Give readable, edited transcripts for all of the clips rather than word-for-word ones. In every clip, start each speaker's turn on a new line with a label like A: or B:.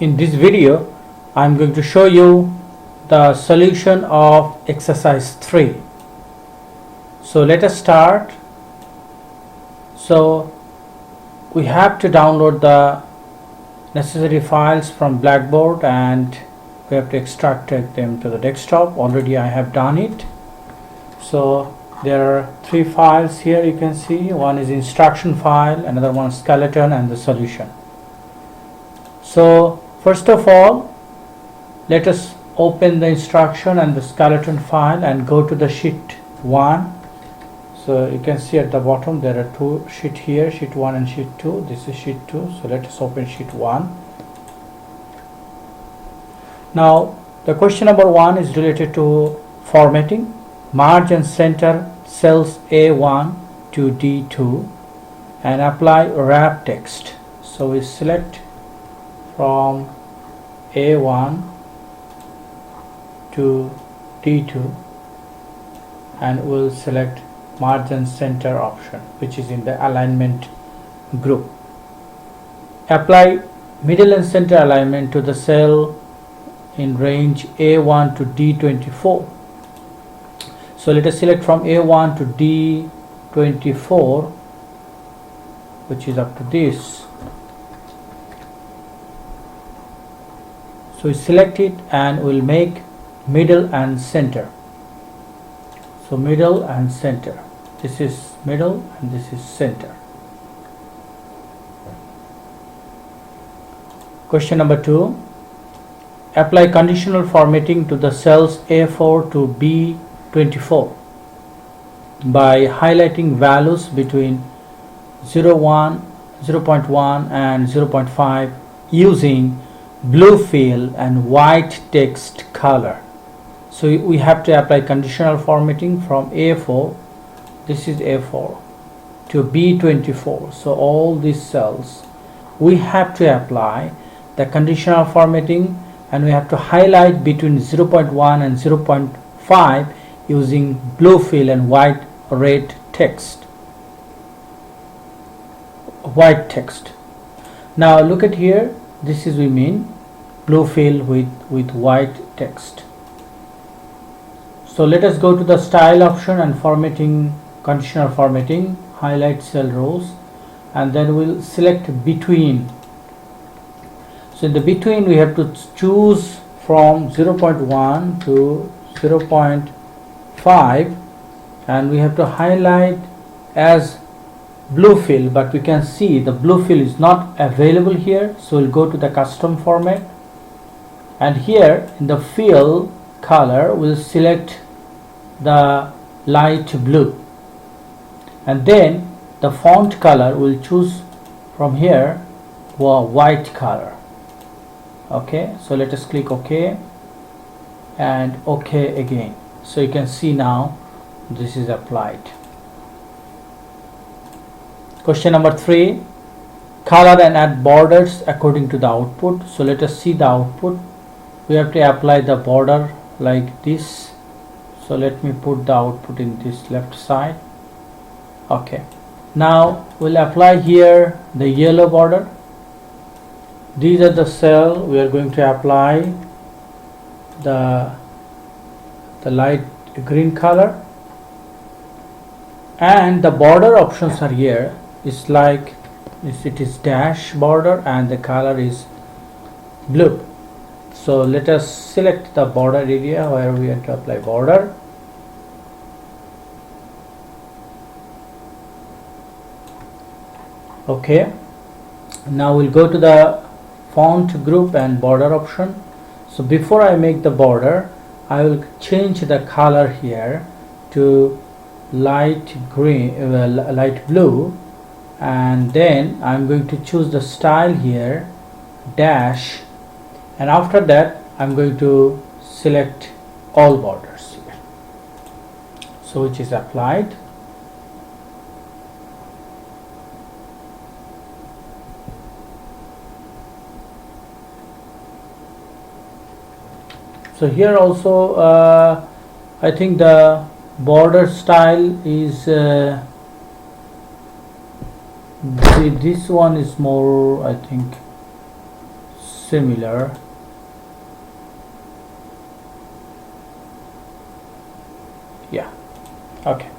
A: In this video, I am going to show you the solution of exercise 3. So let us start. So we have to download the necessary files from Blackboard and we have to extract them to the desktop. Already I have done it. So there are 3 files here, you can see. One is instruction file, another one skeleton, and the solution. So first of all, let us open the instruction and the skeleton file and go to the sheet 1. So you can see at the bottom there are 2 sheets here, sheet 1 and sheet 2. This is sheet 2. So let us open sheet 1. Now the question number 1 is related to formatting. Merge and center cells A1 to D2 and apply wrap text. So we select from A1 to D2 and we'll select merge and center option, which is in the alignment group. Apply middle and center alignment to the cell in range A1 to D24. So let us select from A1 to D24, which is up to this. So we select it and we'll make middle and center. So middle and center. This is middle and this is center. Question number 2. Apply conditional formatting to the cells A4 to B24 by highlighting values between 0.1 and 0.5 using blue fill and white text color. So we have to apply conditional formatting from A4, this is A4, to B24. So all these cells we have to apply the conditional formatting and we have to highlight between 0.1 and 0.5 using blue fill and white text. Now look at here, this is we mean blue fill with white text. So let us go to the style option and formatting, conditional formatting, highlight cell rows, and then we'll select between. So in the between we have to choose from 0.1 to 0.5 and we have to highlight as blue fill, but we can see the blue fill is not available here. So we'll go to the custom format and here in the fill color we'll select the light blue and then the font color we'll choose from here white color. Okay, so let us click OK and OK again. So you can see now this is applied. Question number 3. Color and add borders according to the output. So let us see the output. We have to apply the border like this. So let me put the output in this left side. Okay, now we'll apply here the yellow border. These are the cell we are going to apply the light green color, and the border options are here. It's like this, it is dash border and the color is blue. So let us select the border area where we want to apply border. Okay, now we'll go to the font group and border option. So before I make the border, I will change the color here to light green, light blue, and then I'm going to choose the style here, dash, and after that I'm going to select all borders here. So which is applied. So here also I think the border style is this one is more, I think, similar. Yeah, okay,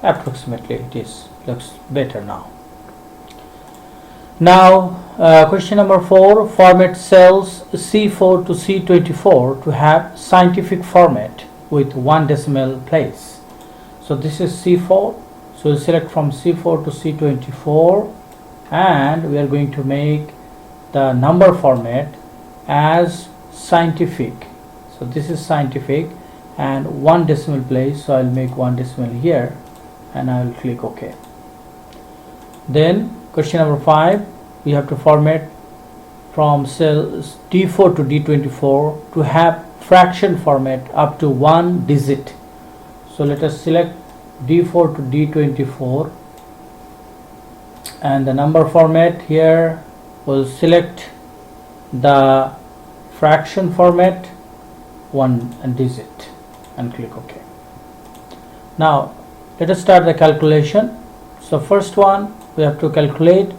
A: approximately it is looks better now. Question number 4, format cells C4 to C24 to have scientific format with 1 decimal place. So this is C4, so we'll select from C4 to C24 and we are going to make the number format as scientific. So this is scientific and 1 decimal place, so I'll make 1 decimal here and I will click OK. Then question number 5, we have to format from cells D4 to D24 to have fraction format up to 1 digit. So let us select D4 to D24 and the number format here will select the fraction format 1 digit and click OK. Now let us start the calculation. So first one, we have to calculate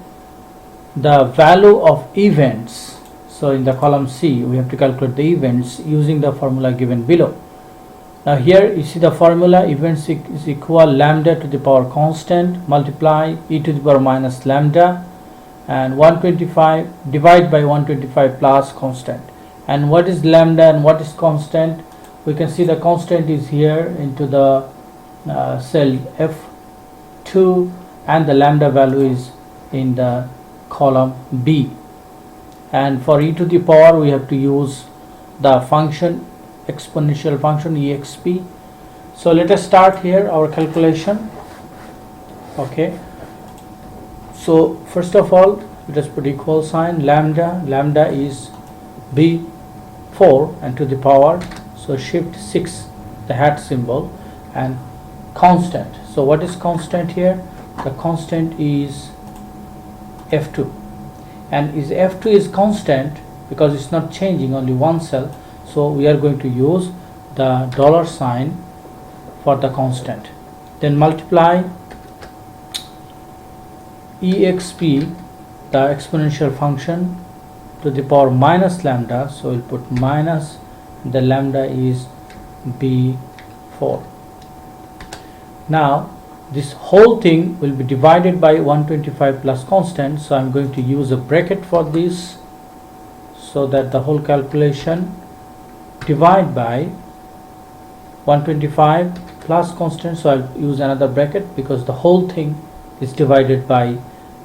A: the value of events. So in the column C we have to calculate the events using the formula given below. Now here you see the formula, events is equal lambda to the power constant multiply e to the power minus lambda and 125 divide by 125 plus constant. And what is lambda and what is constant? We can see the constant is here into the cell F2 and the lambda value is in the column B. And for e to the power we have to use the function exponential function exp. So let us start here our calculation. Okay, so first of all let us put equal sign lambda is B4 and to the power, so shift 6 the hat symbol and constant. So what is constant here? The constant is F2 and is F2 is constant because it's not changing, only one cell, so we are going to use the dollar sign for the constant. Then multiply exp, the exponential function, to the power minus lambda, so we'll put minus, the lambda is B4. Now this whole thing will be divided by 125 plus constant, so I'm going to use a bracket for this so that the whole calculation divide by 125 plus constant, so I'll use another bracket because the whole thing is divided by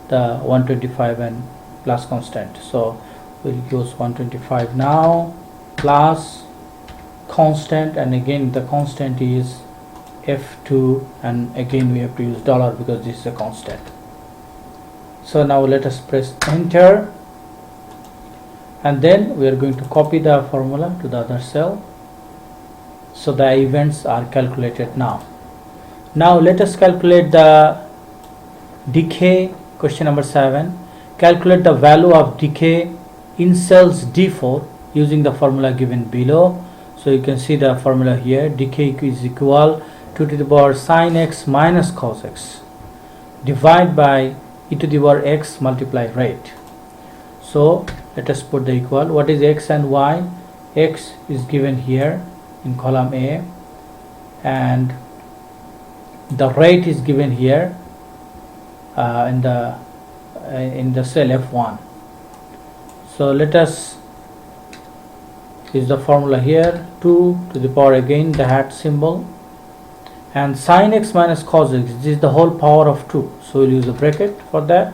A: the 125 and plus constant. So we'll use 125 now plus constant, and again the constant is F2 and again we have to use dollar because this is a constant. So now let us press enter and then we are going to copy the formula to the other cell. So the events are calculated now. Now let us calculate the decay. Question number 7, calculate the value of decay in cells D4 using the formula given below. So you can see the formula here, decay is equal 2 to the power sin x minus cos x divide by e to the power x multiply rate. So let us put the equal. What is x and y? X is given here in column A and the rate is given here in the cell F1. So let us use the formula here, 2 to the power again the hat symbol and sin x minus cos x, this is the whole power of 2, so we'll use a bracket for that,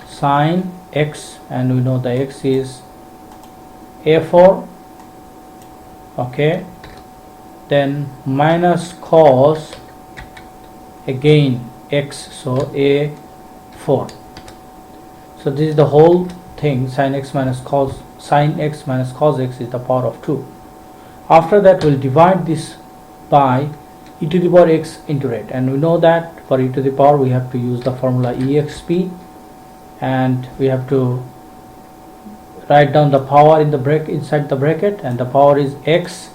A: sin x, and we know the x is A4, okay, then minus cos again x, so A4. So this is the whole thing, sin x minus cos x is the power of 2. After that we'll divide this by e to the power x into rate, and we know that for e to the power we have to use the formula exp and we have to write down the power in the inside the bracket, and the power is x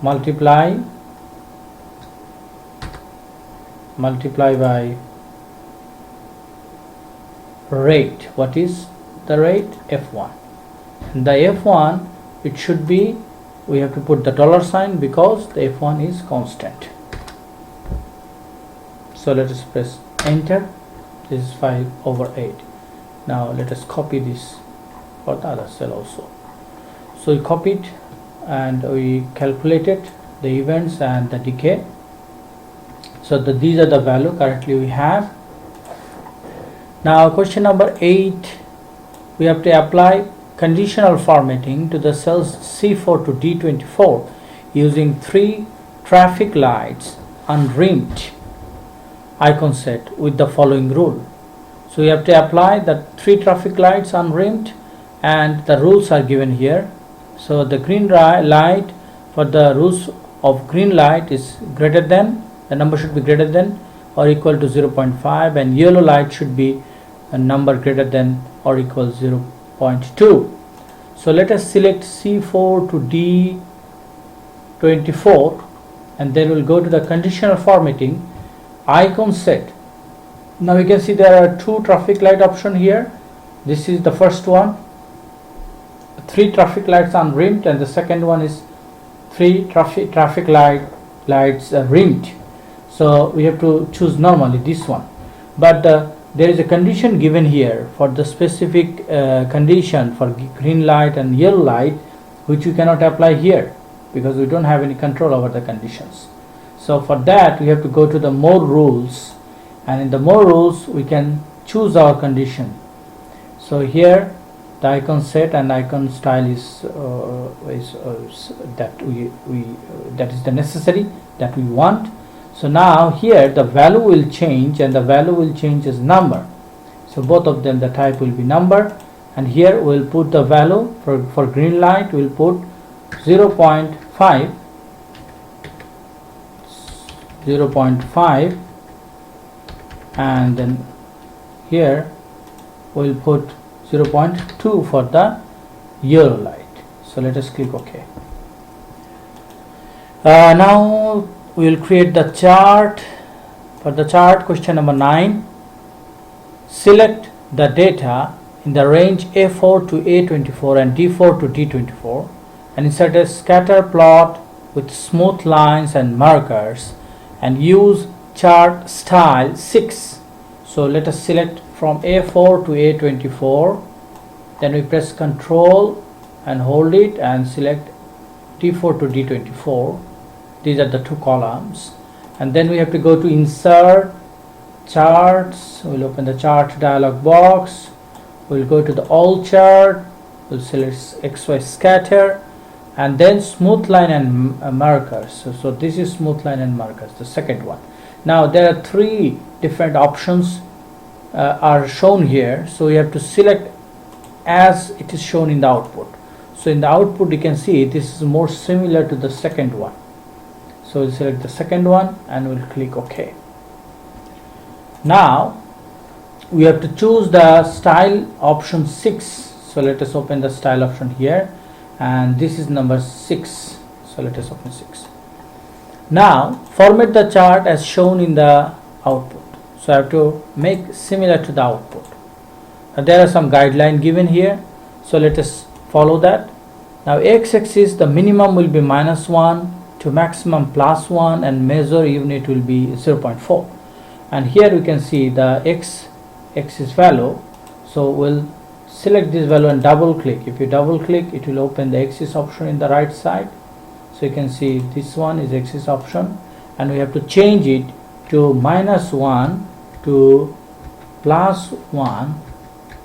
A: multiply by rate, what is the rate F1, and the F1 it should be, we have to put the dollar sign because the F1 is constant. So let us press enter. This is 5/8. Now let us copy this for the other cell also. So we copied and we calculated the events and the decay. So these are the value currently we have. Now question number 8, we have to apply conditional formatting to the cells C4 to D24 using 3 traffic lights unrimmed icon set with the following rule. So we have to apply the 3 traffic lights unrimmed, and the rules are given here. So the green light, for the rules of green light is greater than, the number should be greater than or equal to 0.5, and yellow light should be a number greater than or equal 0.2. So let us select C4 to D24, and then we'll go to the conditional formatting icon set. Now you can see there are 2 traffic light option here. This is the first one, 3 traffic lights unrimmed, and the second one is 3 traffic lights rimmed. So we have to choose normally this one, but there is a condition given here for the specific condition for green light and yellow light, which we cannot apply here because we don't have any control over the conditions. So for that we have to go to the more rules, and in the more rules we can choose our condition. So here the icon set and icon style is that that is the necessary that we want. So now here the value will change, and the value will change as number. So both of them, the type will be number, and here we'll put the value for green light, we'll put 0.5, and then here we'll put 0.2 for the yellow light. So let us click OK. Now we will create the chart. For the chart, question number 9, select the data in the range A4 to A24 and D4 to D24 and insert a scatter plot with smooth lines and markers and use chart style 6. So let us select from A4 to A24, then we press Ctrl and hold it and select D4 to D24. These are the 2 columns, and then we have to go to insert charts. We'll open the chart dialog box, we'll go to the all chart, we'll select XY scatter, and then smooth line and markers. So this is smooth line and markers, the second one. Now there are 3 different options are shown here, so we have to select as it is shown in the output. So in the output you can see this is more similar to the second one. So we'll select the second one and we'll click OK. Now we have to choose the style option 6. So let us open the style option here, and this is number 6. So let us open 6. Now format the chart as shown in the output. So I have to make similar to the output. There are some guidelines given here, so let us follow that. Now x-axis, the minimum will be -1 to maximum +1, and measure unit will be 0.4. And here we can see the x-axis value. So we'll select this value and double click. If you double click, it will open the axis option in the right side. So you can see this one is axis option, and we have to change it to -1 to +1,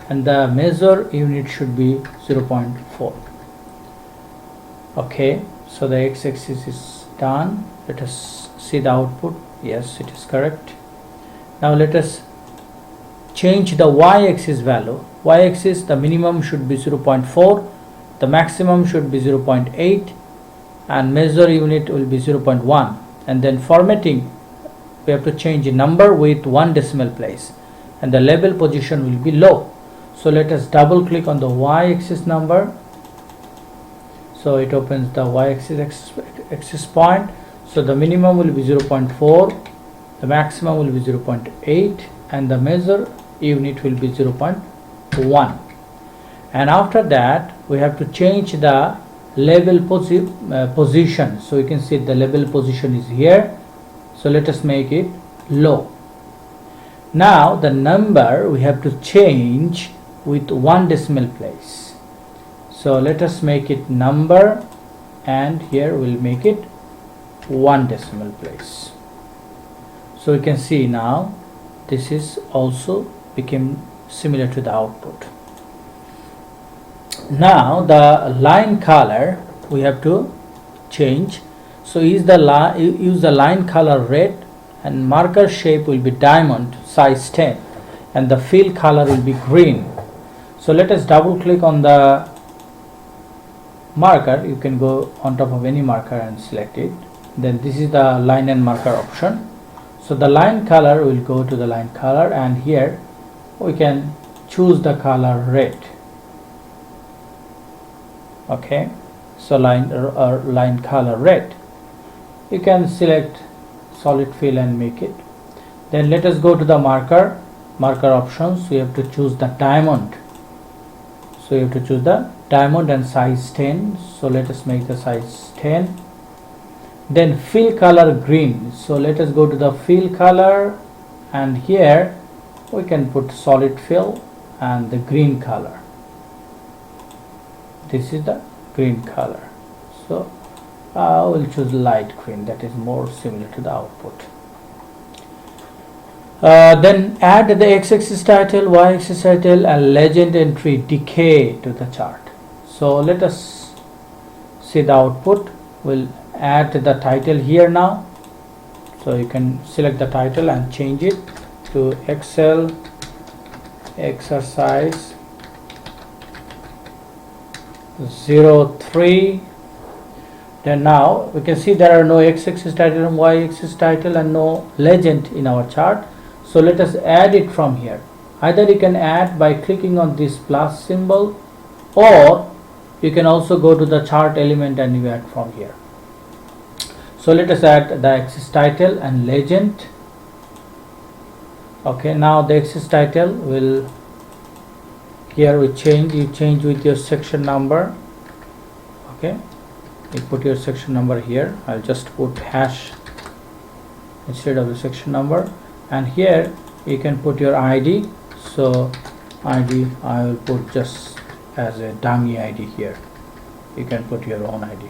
A: and the measure unit should be 0.4. Okay, so the x-axis is done. Let us see the output. Yes, it is correct. Now let us change the y-axis value. Y-axis, the minimum should be 0.4, the maximum should be 0.8, and measure unit will be 0.1. And then formatting, we have to change a number with 1 decimal place, and the label position will be low. So let us double click on the y-axis number. So it opens the y-axis point. So the minimum will be 0.4, the maximum will be 0.8, and the measure unit will be 0.1. and after that we have to change the label position. So you can see the label position is here, so let us make it low. Now the number we have to change with 1 decimal place, so let us make it number, and here we'll make it 1 decimal place. So you can see now this is also became similar to the output. Now the line color we have to change, so use the line color red, and marker shape will be diamond size 10, and the fill color will be green. So let us double click on the marker. You can go on top of any marker and select it. Then this is the line and marker option. So the line color will go to the line color, and here we can choose the color red. Okay, so line color red. You can select solid fill and make it. Then let us go to the marker options. We have to choose the diamond. So you have to choose the diamond and size 10. So let us make the size 10. Then fill color green. So let us go to the fill color, and here we can put solid fill and the green color. This is the green color. So I will choose light green, that is more similar to the output. Then add the x-axis title, y-axis title, and legend entry decay to the chart. So let us see the output. We'll add the title here now. So you can select the title and change it to Excel exercise 03. Then now we can see there are no x-axis title and y-axis title and no legend in our chart. So let us add it from here. Either you can add by clicking on this plus symbol, or you can also go to the chart element and you add from here. So let us add the axis title and legend. Okay, now the axis title will, here we change, you change with your section number. Okay, you put your section number here. I'll just put hash instead of the section number, and here you can put your ID. So ID I will put just as a dummy ID here. You can put your own ID.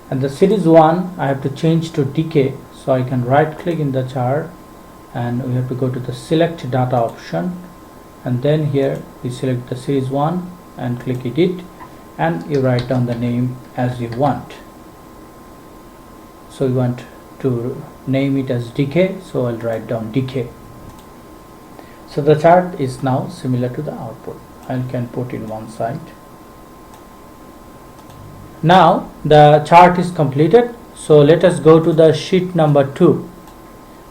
A: And the series 1 I have to change to decay, so I can right click in the chart, and we have to go to the select data option, and then here we select the series 1 and click edit, and you write down the name as you want. So you want to name it as decay, so I'll write down decay. So the chart is now similar to the output. I can put in one side. Now the chart is completed. So let us go to the sheet number 2.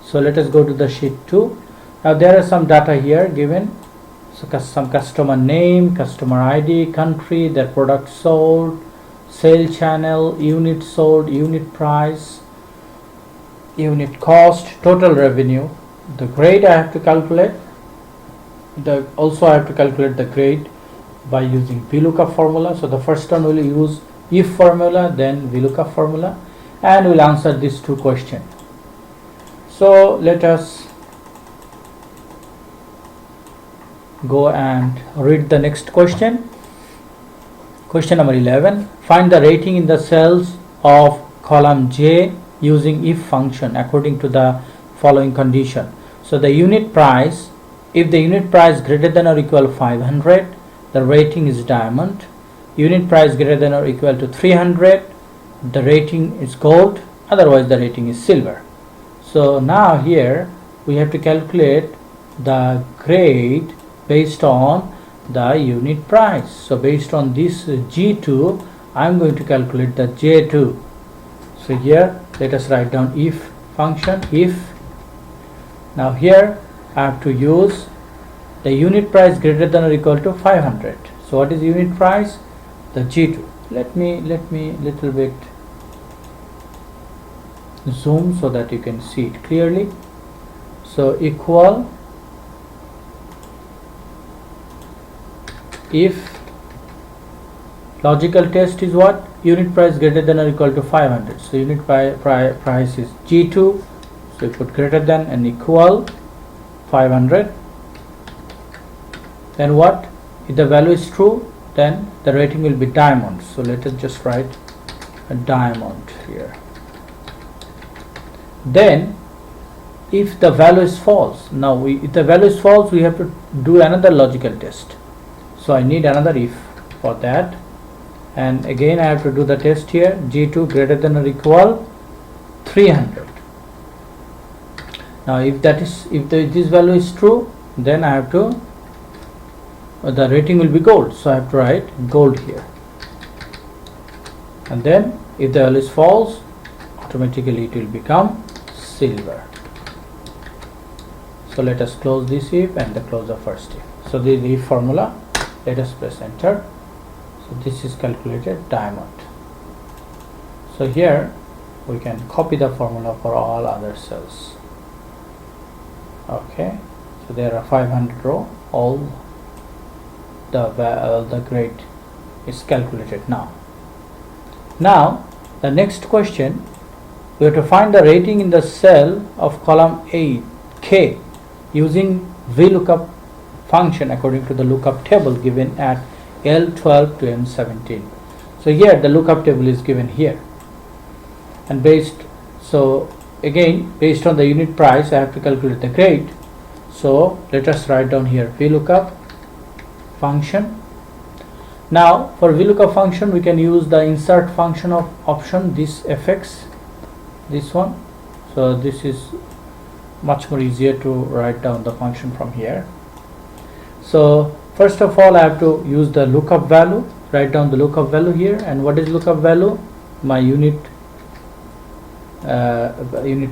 A: So let us go to the sheet 2. Now there are some data here given. So some customer name, customer ID, country, their product sold, sale channel, unit sold, unit price, unit cost, total revenue. The grade I have to calculate. Also I have to calculate the grade by using VLOOKUP formula. So the first one will use if formula, then VLOOKUP formula, and we'll answer these two questions. So let us go and read the next question. Question number 11. Find the rating in the cells of column J using if function according to the following condition. So the unit price, if the unit price greater than or equal to 500, the rating is diamond. Unit price greater than or equal to 300, the rating is gold, otherwise the rating is silver. So now here we have to calculate the grade based on the unit price. So based on this G2, I am going to calculate the J2. So here let us write down if function, if. Now here I have to use the unit price greater than or equal to 500. So what is unit price? The G2. Let me little bit zoom so that you can see it clearly. So equal if logical test is what? Unit price greater than or equal to 500. So unit price is G2. So we put greater than and equal 500. Then what? If the value is true, then the rating will be diamond. So let us just write a diamond here. Then if the value is false, now if the value is false, we have to do another logical test. So I need another if for that, and again I have to do the test here. G2 greater than or equal 300. Now if this value is true, then I have to the rating will be gold, so I have to write gold here. And then if the value is false, automatically it will become silver. So let us close this if and close the first if. So this is the if formula. Let us press enter. So this is calculated diamond. So here we can copy the formula for all other cells. Okay, so there are 500 row, all the grade is calculated now. Now the next question, we have to find the rating in the cell of column A, K, using VLOOKUP function according to the lookup table given at L12 to M17. So here the lookup table is given here, and so again based on the unit price I have to calculate the grade. So let us write down here VLOOKUP function. Now for VLOOKUP function we can use the insert function of option, this fx, this one. So this is much more easier to write down the function from here. So first of all I have to use the lookup value, write down the lookup value here. And what is lookup value? My unit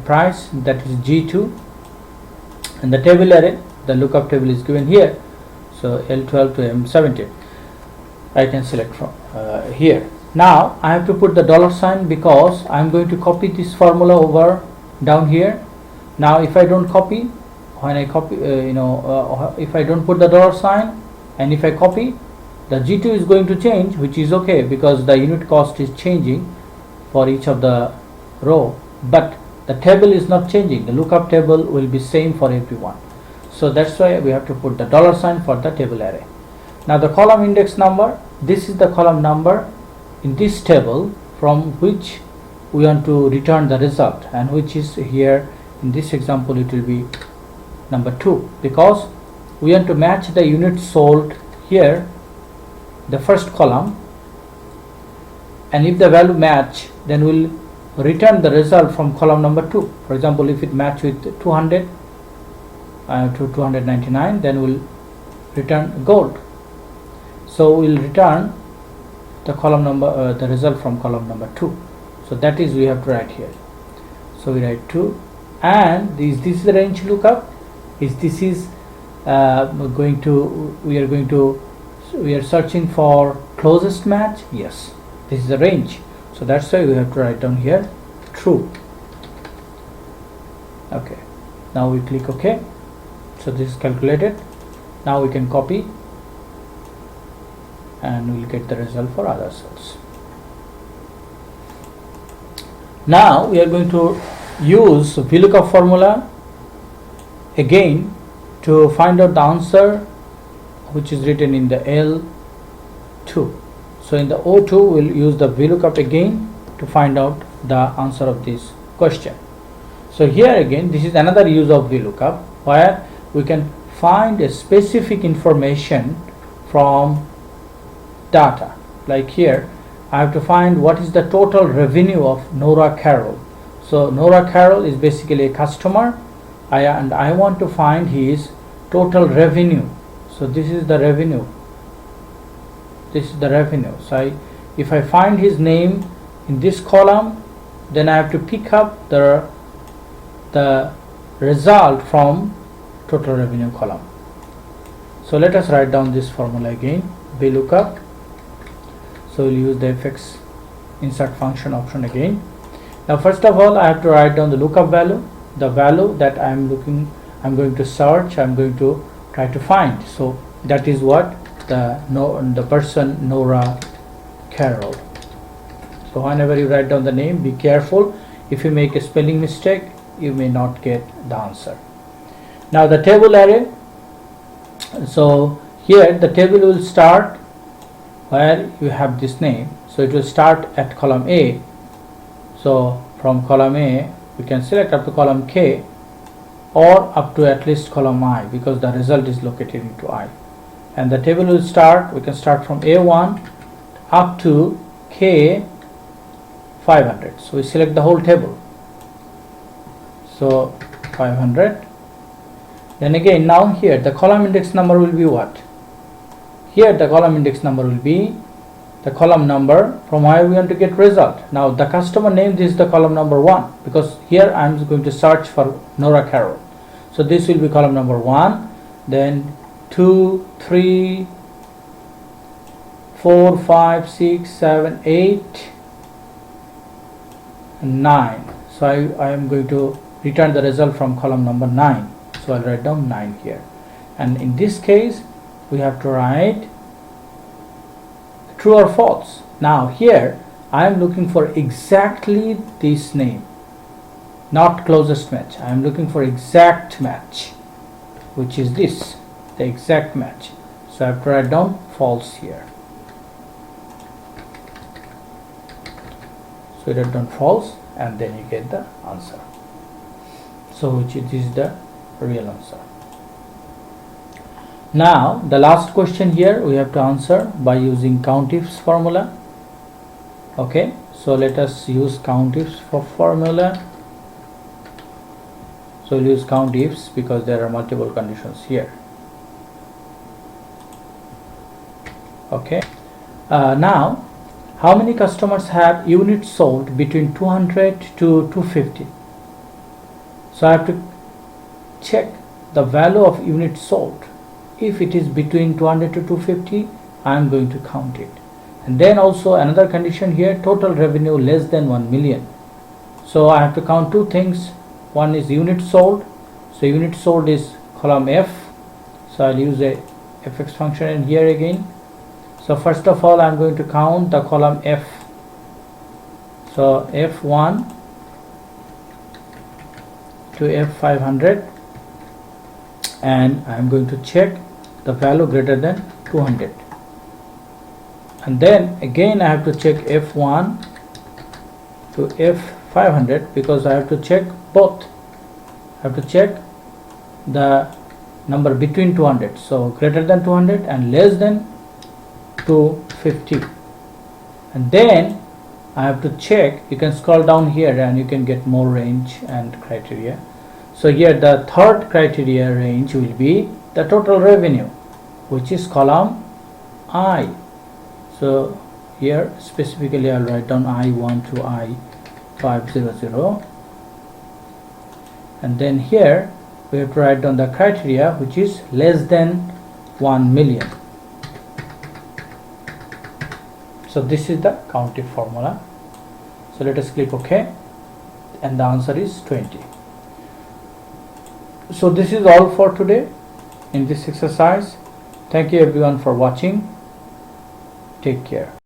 A: price, that is G2, and the table array, the lookup table is given here. So L12 to M17 I can select from here. Now I have to put the $, because I am going to copy this formula over down here. Now if I don't copy, when I copy if I don't put the $, and if I copy, the G2 is going to change, which is okay because the unit cost is changing for each of the row, but the table is not changing. The lookup table will be same for everyone. So that's why we have to put the $, for the table array. Now the column index number, this is the column number in this table from which we want to return the result, and which is here in this example it will be number 2, because we want to match the units sold here, the first column, and if the value match, then we'll return the result from column number 2. For example, if it match with 200 to 299, then we'll return gold. So we'll return the column number the result from column number 2. So that is we have to write here. So we write 2, and this is the range lookup. This is we are searching for closest match. Yes, this is the range. So that's why we have to write down here true. Okay, now we click OK. So this is calculated. Now we can copy and we'll get the result for other cells. Now we are going to use VLOOKUP formula again to find out the answer which is written in the L2. So in the O2 we'll use the VLOOKUP again to find out the answer of this question. So here again this is another use of VLOOKUP, where we can find a specific information from data. Like here I have to find what is the total revenue of Nora Carroll. So Nora Carroll is basically a customer, and I want to find his total revenue. So this is the revenue. This is the revenue. So if I find his name in this column, then I have to pick up the result from total revenue column. So let us write down this formula again, VLOOKUP. So we'll use the fx insert function option again. Now first of all I have to write down the lookup value, the value that I'm going to search, I'm going to try to find. So that is what the person Nora Carroll. So whenever you write down the name, be careful. If you make a spelling mistake, you may not get the answer. Now the table array. So here the table will start where you have this name. So it will start at column A. So from column A we can select up to column K or up to at least column I, because the result is located into I. And the table will start, we can start from A1 up to K 500. So we select the whole table. So 500. Then again, now here the column index number will be what? Here the column index number will be the column number from where we want to get result. Now the customer name, this is the column number 1, because here I am going to search for Nora Carroll. So this will be column number 1, then 2, 3, 4, 5, 6, 7, 8, and 9. So I am going to return the result from column number 9. So I'll write down 9 here. And in this case, we have to write true or false. Now here I am looking for exactly this name, not closest match. I am looking for exact match, which is this, the exact match. So I have to write down false here. So you write down false and then you get the answer. So this is the real answer. Now the last question here we have to answer by using COUNTIFs formula. Okay, so let us use COUNTIFs for formula. So we'll use COUNTIFs because there are multiple conditions here. Okay, now how many customers have units sold between 200 to 250? So I have to check the value of units sold. If it is between 200 to 250, I am going to count it. And then also another condition here, total revenue less than 1 million. So I have to count two things. One is units sold. So units sold is column F. So I'll use a fx function in here again. So first of all I am going to count the column F. So F1 to F500, and I am going to check the value greater than 200. And then again I have to check F1 to F500 because I have to check both. I have to check the number between 200, so greater than 200 and less than 250. And then I have to check, you can scroll down here and you can get more range and criteria. So here the third criteria range will be the total revenue, which is column I. So here specifically I'll write down I1 to I500, and then here we have to write down the criteria, which is less than 1 million. So this is the COUNTIF formula. So let us click OK, and the answer is 20. So this is all for today in this exercise. Thank you everyone for watching. Take care.